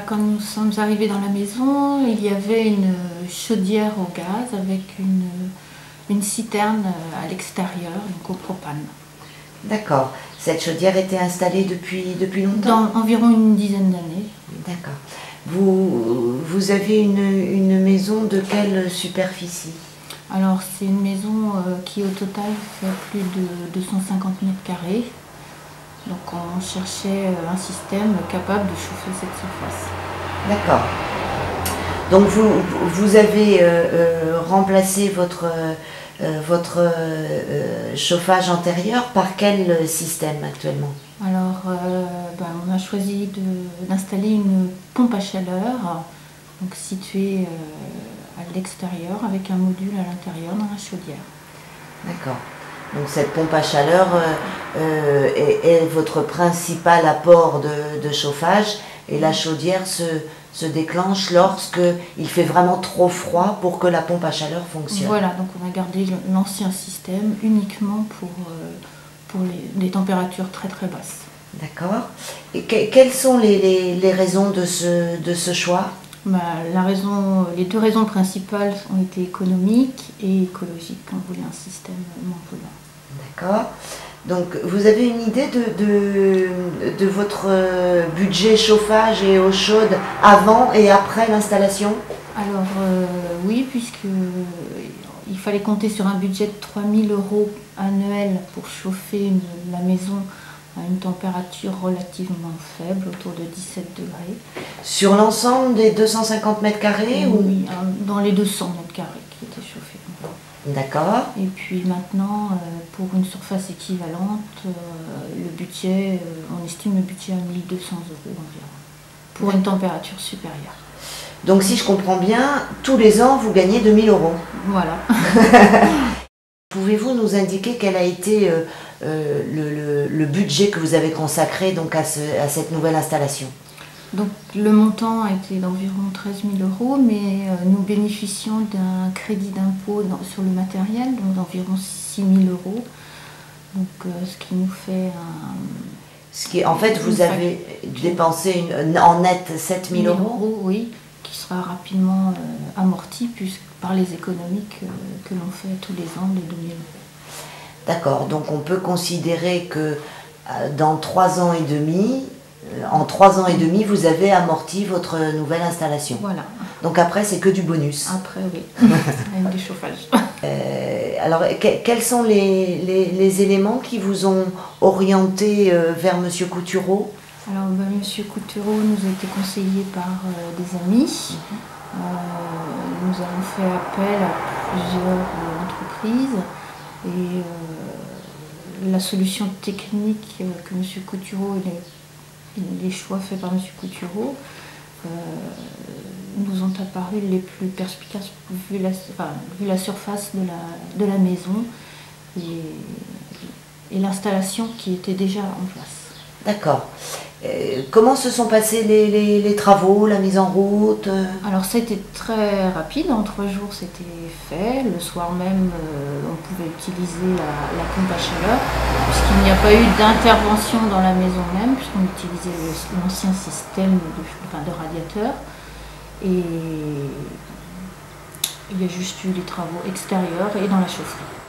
Quand nous sommes arrivés dans la maison, il y avait une chaudière au gaz avec une citerne à l'extérieur, donc au propane. D'accord. Cette chaudière était installée depuis longtemps? Dans environ une dizaine d'années. D'accord. Vous avez une maison de quelle superficie? Alors c'est une maison qui au total fait plus de 250 mètres carrés. Donc on cherchait un système capable de chauffer cette surface. D'accord. Donc vous avez remplacé votre chauffage antérieur par quel système actuellement? Alors on a choisi d'installer une pompe à chaleur donc située à l'extérieur avec un module à l'intérieur dans la chaudière. D'accord. Donc cette pompe à chaleur est votre principal apport de chauffage et la chaudière se déclenche lorsque il fait vraiment trop froid pour que la pompe à chaleur fonctionne. Voilà, donc on a gardé l'ancien système uniquement pour les températures très très basses. D'accord. Et quelles sont les raisons de ce choix? Les deux raisons principales ont été économiques et écologiques. On voulait un système moins polluant. D'accord. Donc vous avez une idée de votre budget chauffage et eau chaude avant et après l'installation? Alors oui, puisque il fallait compter sur un budget de 3 000 € annuel pour chauffer la maison à une température relativement faible, autour de 17 degrés. Sur l'ensemble des 250 mètres carrés ou... Oui, dans les 200 mètres carrés qui étaient chauffés. D'accord. Et puis maintenant, pour une surface équivalente, le budget, on estime le budget à 1 200 € environ, pour une température supérieure. Donc si je comprends bien, tous les ans, vous gagnez 2 000 €. Voilà. Pouvez-vous nous indiquer quel a été le budget que vous avez consacré donc, à cette nouvelle installation? Donc le montant a été d'environ 13 000 €, mais nous bénéficions d'un crédit d'impôt sur le matériel, donc d'environ 6 000 €. Donc ce qui nous fait En fait, vous avez dépensé en net 7 000 €? Oui, qui sera rapidement amorti par les économies que l'on fait tous les ans de 2 000 €. D'accord, donc on peut considérer que dans 3 ans et demi, en 3 ans et demi, vous avez amorti votre nouvelle installation. Voilà. Donc après, c'est que du bonus. Après, oui, avec du chauffage. Alors, quels sont les éléments qui vous ont orienté vers Monsieur Coutureau? Alors, Monsieur Coutureau nous a été conseillé par des amis. Nous avons fait appel à plusieurs entreprises et la solution technique que Monsieur Coutureau les choix faits par M. Coutureau nous ont apparu les plus perspicaces vu la surface de la maison et l'installation qui était déjà en place. D'accord. Comment se sont passés les travaux, la mise en route? Alors ça a été très rapide, en 3 jours c'était fait. Le soir même on pouvait utiliser la pompe à chaleur, puisqu'il n'y a pas eu d'intervention dans la maison même, puisqu'on utilisait l'ancien système de radiateur. Et il y a juste eu les travaux extérieurs et dans la chaufferie.